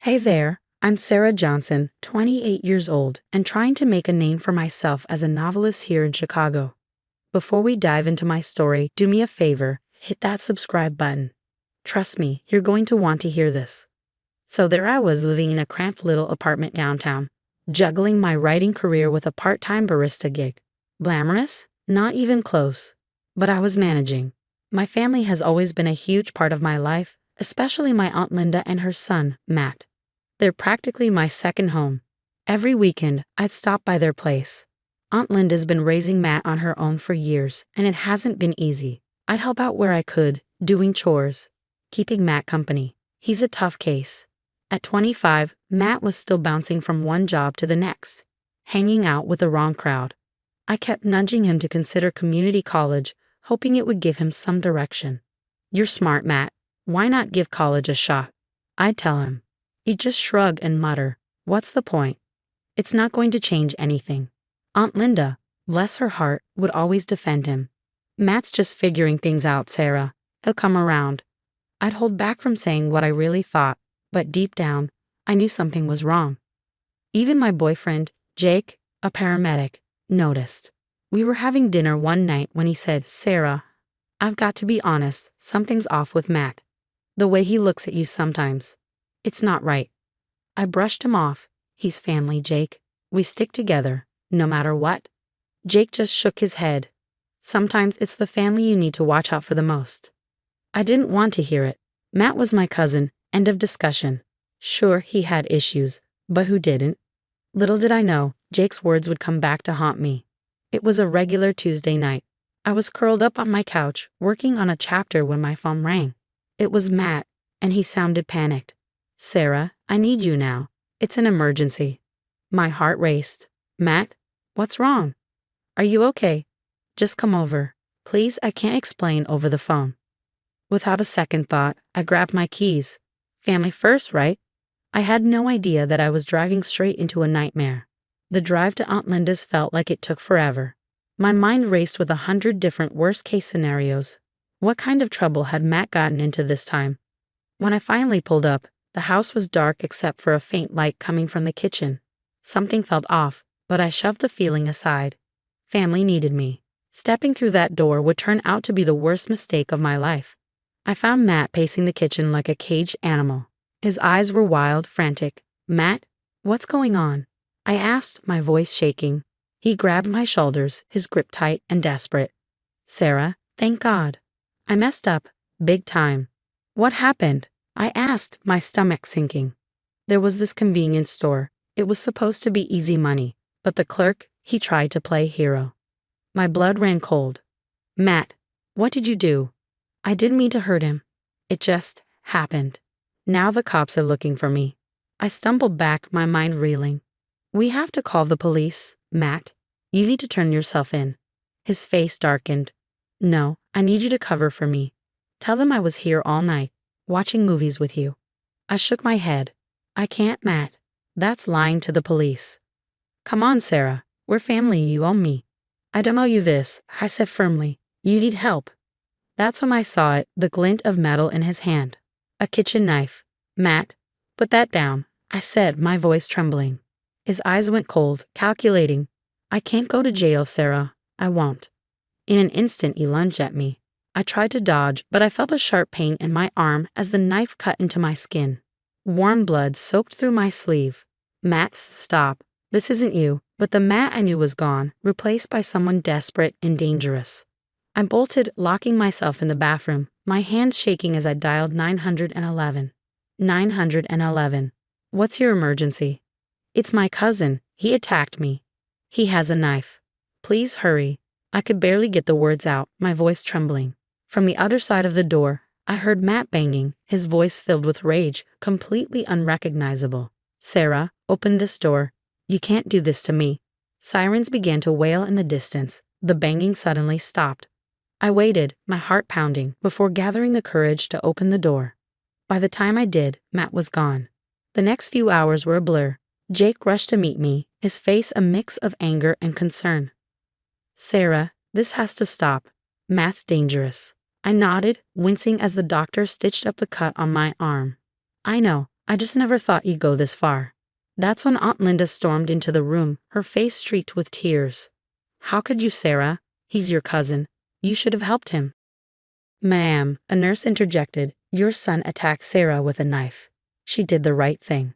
Hey there, I'm Sarah Johnson, 28 years old, and trying to make a name for myself as a novelist here in Chicago. Before we dive into my story, do me a favor, hit that subscribe button. Trust me, you're going to want to hear this. So there I was living in a cramped little apartment downtown, juggling my writing career with a part-time barista gig. Glamorous? Not even close. But I was managing. My family has always been a huge part of my life, especially my Aunt Linda and her son, Matt. They're practically my second home. Every weekend, I'd stop by their place. Aunt Linda's been raising Matt on her own for years, and it hasn't been easy. I'd help out where I could, doing chores, keeping Matt company. He's a tough case. At 25, Matt was still bouncing from one job to the next, hanging out with the wrong crowd. I kept nudging him to consider community college, hoping it would give him some direction. "You're smart, Matt. Why not give college a shot?" I'd tell him. He'd just shrug and mutter, "What's the point? It's not going to change anything." Aunt Linda, bless her heart, would always defend him. "Matt's just figuring things out, Sarah. He'll come around." I'd hold back from saying what I really thought, but deep down, I knew something was wrong. Even my boyfriend, Jake, a paramedic, noticed. We were having dinner one night when he said, "Sarah, I've got to be honest, something's off with Matt. The way he looks at you sometimes. It's not right." I brushed him off. "He's family, Jake. We stick together, no matter what." Jake just shook his head. "Sometimes it's the family you need to watch out for the most." I didn't want to hear it. Matt was my cousin, end of discussion. Sure, he had issues, but who didn't? Little did I know, Jake's words would come back to haunt me. It was a regular Tuesday night. I was curled up on my couch, working on a chapter when my phone rang. It was Matt, and he sounded panicked. "Sarah, I need you now. It's an emergency." My heart raced. "Matt, what's wrong? Are you okay? Just come over. Please, I can't explain over the phone." Without a second thought, I grabbed my keys. Family first, right? I had no idea that I was driving straight into a nightmare. The drive to Aunt Linda's felt like it took forever. My mind raced with 100 different worst-case scenarios. What kind of trouble had Matt gotten into this time? When I finally pulled up, the house was dark except for a faint light coming from the kitchen. Something felt off, but I shoved the feeling aside. Family needed me. Stepping through that door would turn out to be the worst mistake of my life. I found Matt pacing the kitchen like a caged animal. His eyes were wild, frantic. "Matt, what's going on?" I asked, my voice shaking. He grabbed my shoulders, his grip tight and desperate. "Sarah, thank God. I messed up, big time." "What happened?" I asked, my stomach sinking. There was this convenience store. It was supposed to be easy money, but the clerk, he tried to play hero. My blood ran cold. "Matt, what did you do?" "I didn't mean to hurt him. It just happened. Now the cops are looking for me." I stumbled back, my mind reeling. "We have to call the police, Matt. You need to turn yourself in." His face darkened. "No, I need you to cover for me. Tell them I was here all night, watching movies with you." I shook my head. "I can't, Matt. That's lying to the police." "Come on, Sarah. We're family, you owe me." "I don't owe you this," I said firmly. "You need help." That's when I saw it, the glint of metal in his hand. A kitchen knife. "Matt, put that down," I said, my voice trembling. His eyes went cold, calculating. "I can't go to jail, Sarah. I won't." In an instant, he lunged at me. I tried to dodge, but I felt a sharp pain in my arm as the knife cut into my skin. Warm blood soaked through my sleeve. "Matt, stop. This isn't you." But the Matt I knew was gone, replaced by someone desperate and dangerous. I bolted, locking myself in the bathroom, my hands shaking as I dialed 911. 911. "What's your emergency?" "It's my cousin. He attacked me. He has a knife. Please hurry." I could barely get the words out, my voice trembling. From the other side of the door, I heard Matt banging, his voice filled with rage, completely unrecognizable. "Sarah, open this door. You can't do this to me." Sirens began to wail in the distance. The banging suddenly stopped. I waited, my heart pounding, before gathering the courage to open the door. By the time I did, Matt was gone. The next few hours were a blur. Jake rushed to meet me, his face a mix of anger and concern. "Sarah, this has to stop. Matt's dangerous." I nodded, wincing as the doctor stitched up the cut on my arm. "I know. I just never thought you'd go this far. That's when Aunt Linda stormed into the room, her face streaked with tears. How could you, Sarah? He's your cousin. You should have helped him. Ma'am, a nurse interjected, your son attacked Sarah with a knife. She did the right thing.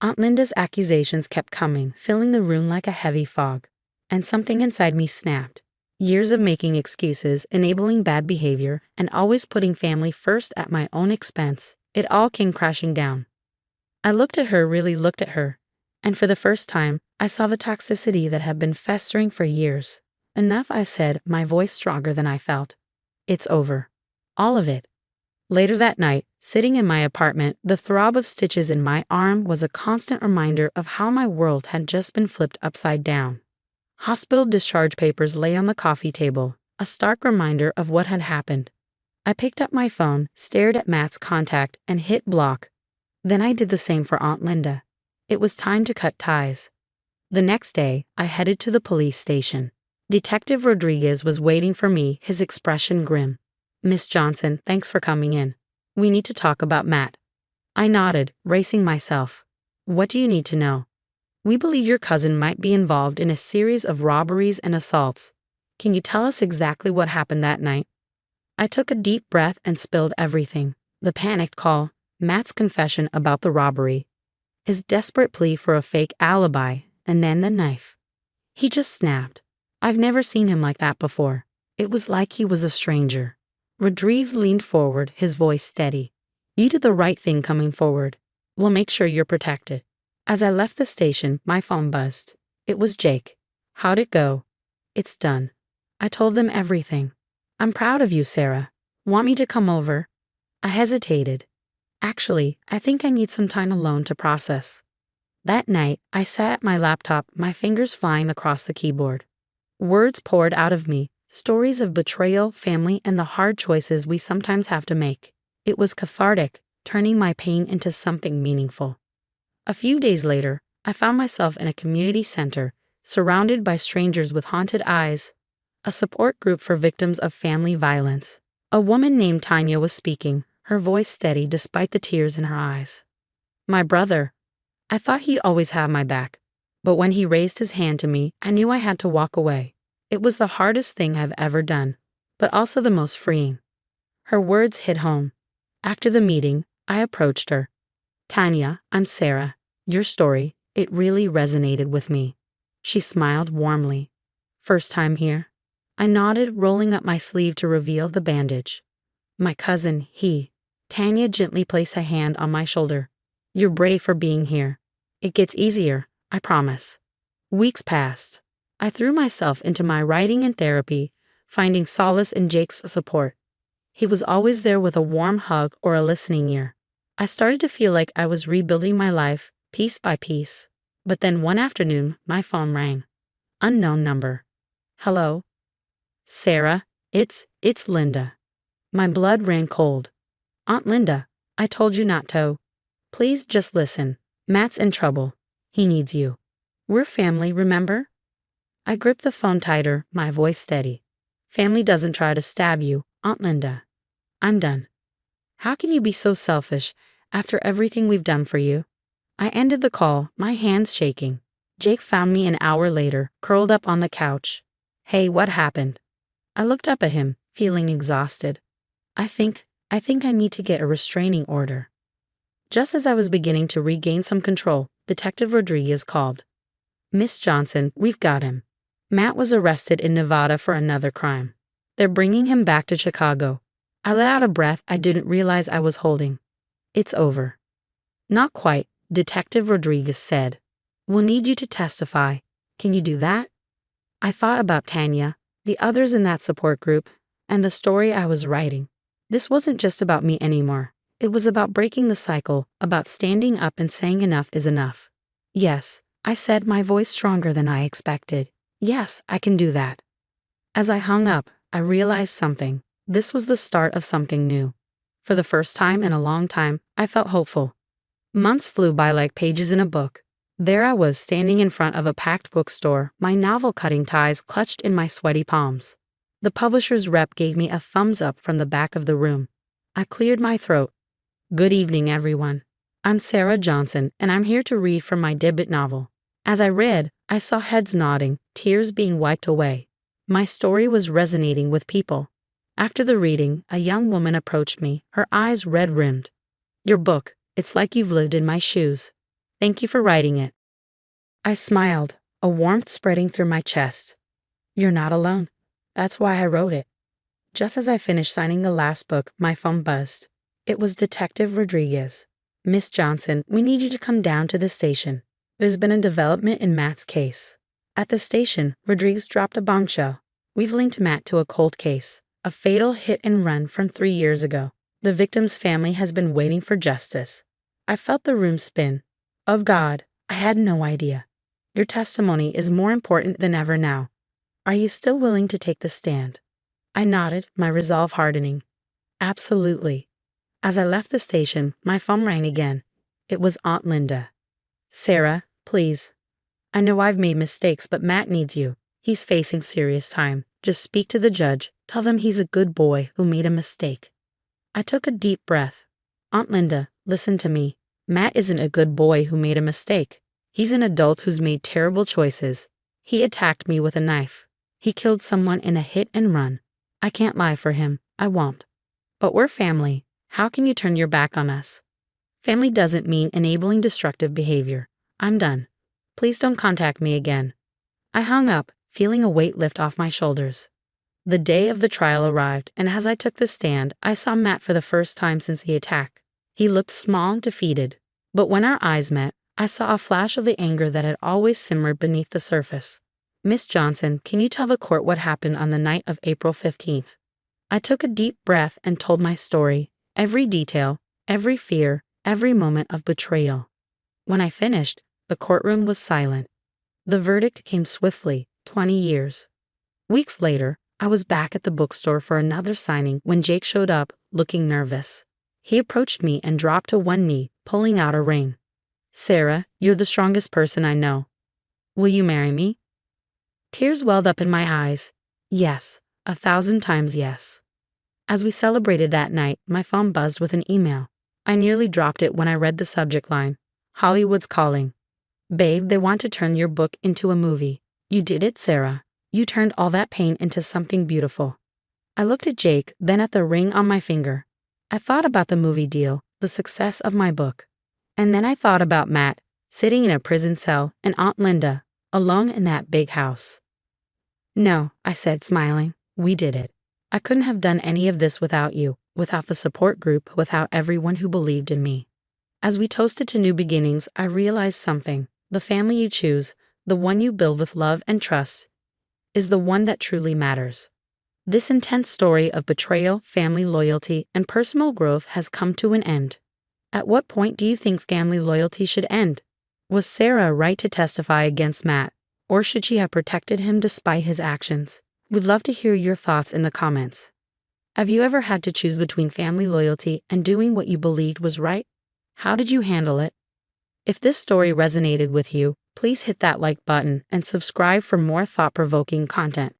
Aunt Linda's accusations kept coming, filling the room like a heavy fog. And something inside me snapped. Years of making excuses, enabling bad behavior, and always putting family first at my own expense, it all came crashing down. I really looked at her, and for the first time, I saw the toxicity that had been festering for years. Enough, I said, my voice stronger than I felt. It's over. All of it. Later that night, sitting in my apartment, the throb of stitches in my arm was a constant reminder of how my world had just been flipped upside down. Hospital discharge papers lay on the coffee table, a stark reminder of what had happened. I picked up my phone, stared at Matt's contact, and hit block. Then I did the same for Aunt Linda. It was time to cut ties. The next day, I headed to the police station. Detective Rodriguez was waiting for me, his expression grim. Miss Johnson, thanks for coming in. We need to talk about Matt. I nodded, bracing myself. What do you need to know? We believe your cousin might be involved in a series of robberies and assaults. Can you tell us exactly what happened that night? I took a deep breath and spilled everything. The panicked call, Matt's confession about the robbery, his desperate plea for a fake alibi, and then the knife. He just snapped. I've never seen him like that before. It was like he was a stranger. Rodriguez leaned forward, his voice steady. You did the right thing coming forward. We'll make sure you're protected. As I left the station, my phone buzzed. It was Jake. How'd it go? It's done. I told them everything. I'm proud of you, Sarah. Want me to come over? I hesitated. Actually, I think I need some time alone to process. That night, I sat at my laptop, my fingers flying across the keyboard. Words poured out of me, stories of betrayal, family, and the hard choices we sometimes have to make. It was cathartic, turning my pain into something meaningful. A few days later, I found myself in a community center, surrounded by strangers with haunted eyes, a support group for victims of family violence. A woman named Tanya was speaking, her voice steady despite the tears in her eyes. My brother. I thought he'd always have my back, but when he raised his hand to me, I knew I had to walk away. It was the hardest thing I've ever done, but also the most freeing. Her words hit home. After the meeting, I approached her. Tanya, I'm Sarah. Your story, it really resonated with me. She smiled warmly. First time here? I nodded, rolling up my sleeve to reveal the bandage. My cousin, Tanya gently placed a hand on my shoulder. You're brave for being here. It gets easier, I promise. Weeks passed. I threw myself into my writing and therapy, finding solace in Jake's support. He was always there with a warm hug or a listening ear. I started to feel like I was rebuilding my life, piece by piece. But then one afternoon, my phone rang. Unknown number. Hello? Sarah, it's Linda. My blood ran cold. Aunt Linda, I told you not to. Please just listen. Matt's in trouble. He needs you. We're family, remember? I gripped the phone tighter, my voice steady. Family doesn't try to stab you, Aunt Linda. I'm done. How can you be so selfish after everything we've done for you? I ended the call, my hands shaking. Jake found me an hour later, curled up on the couch. Hey, what happened? I looked up at him, feeling exhausted. I think I need to get a restraining order. Just as I was beginning to regain some control, Detective Rodriguez called. Miss Johnson, we've got him. Matt was arrested in Nevada for another crime. They're bringing him back to Chicago. I let out a breath I didn't realize I was holding. It's over. Not quite, Detective Rodriguez said. We'll need you to testify. Can you do that? I thought about Tanya, the others in that support group, and the story I was writing. This wasn't just about me anymore. It was about breaking the cycle, about standing up and saying enough is enough. Yes, I said, my voice stronger than I expected. Yes, I can do that. As I hung up, I realized something. This was the start of something new. For the first time in a long time, I felt hopeful. Months flew by like pages in a book. There I was, standing in front of a packed bookstore, my novel-cutting ties clutched in my sweaty palms. The publisher's rep gave me a thumbs up from the back of the room. I cleared my throat. Good evening, everyone. I'm Sarah Johnson, and I'm here to read from my debut novel. As I read, I saw heads nodding, tears being wiped away. My story was resonating with people. After the reading, a young woman approached me, her eyes red-rimmed. Your book, it's like you've lived in my shoes. Thank you for writing it. I smiled, a warmth spreading through my chest. You're not alone. That's why I wrote it. Just as I finished signing the last book, my phone buzzed. It was Detective Rodriguez. Miss Johnson, we need you to come down to the station. There's been a development in Matt's case. At the station, Rodriguez dropped a bombshell. We've linked Matt to a cold case, a fatal hit and run from 3 years ago. The victim's family has been waiting for justice. I felt the room spin. Of God, I had no idea. Your testimony is more important than ever now. Are you still willing to take the stand? I nodded, my resolve hardening. Absolutely. As I left the station, my phone rang again. It was Aunt Linda. Sarah, please. I know I've made mistakes, but Matt needs you. He's facing serious time. Just speak to the judge. Tell them he's a good boy who made a mistake. I took a deep breath. Aunt Linda, listen to me. Matt isn't a good boy who made a mistake. He's an adult who's made terrible choices. He attacked me with a knife. He killed someone in a hit and run. I can't lie for him. I won't. But we're family. How can you turn your back on us? Family doesn't mean enabling destructive behavior. I'm done. Please don't contact me again. I hung up, feeling a weight lift off my shoulders. The day of the trial arrived, and as I took the stand, I saw Matt for the first time since the attack. He looked small and defeated, but when our eyes met, I saw a flash of the anger that had always simmered beneath the surface. Miss Johnson, can you tell the court what happened on the night of April 15th? I took a deep breath and told my story, every detail, every fear, every moment of betrayal. When I finished, the courtroom was silent. The verdict came swiftly, 20 years. Weeks later, I was back at the bookstore for another signing when Jake showed up, looking nervous. He approached me and dropped to one knee, pulling out a ring. Sarah, you're the strongest person I know. Will you marry me? Tears welled up in my eyes. Yes, 1,000 times yes. As we celebrated that night, my phone buzzed with an email. I nearly dropped it when I read the subject line. Hollywood's calling. Babe, they want to turn your book into a movie. You did it, Sarah. You turned all that pain into something beautiful. I looked at Jake, then at the ring on my finger. I thought about the movie deal, the success of my book. And then I thought about Matt, sitting in a prison cell, and Aunt Linda, alone in that big house. No, I said, smiling. We did it. I couldn't have done any of this without you, without the support group, without everyone who believed in me. As we toasted to new beginnings, I realized something. The family you choose, the one you build with love and trust, is the one that truly matters. This intense story of betrayal, family loyalty, and personal growth has come to an end. At what point do you think family loyalty should end? Was Sarah right to testify against Matt, or should she have protected him despite his actions? We'd love to hear your thoughts in the comments. Have you ever had to choose between family loyalty and doing what you believed was right? How did you handle it? If this story resonated with you, please hit that like button and subscribe for more thought-provoking content.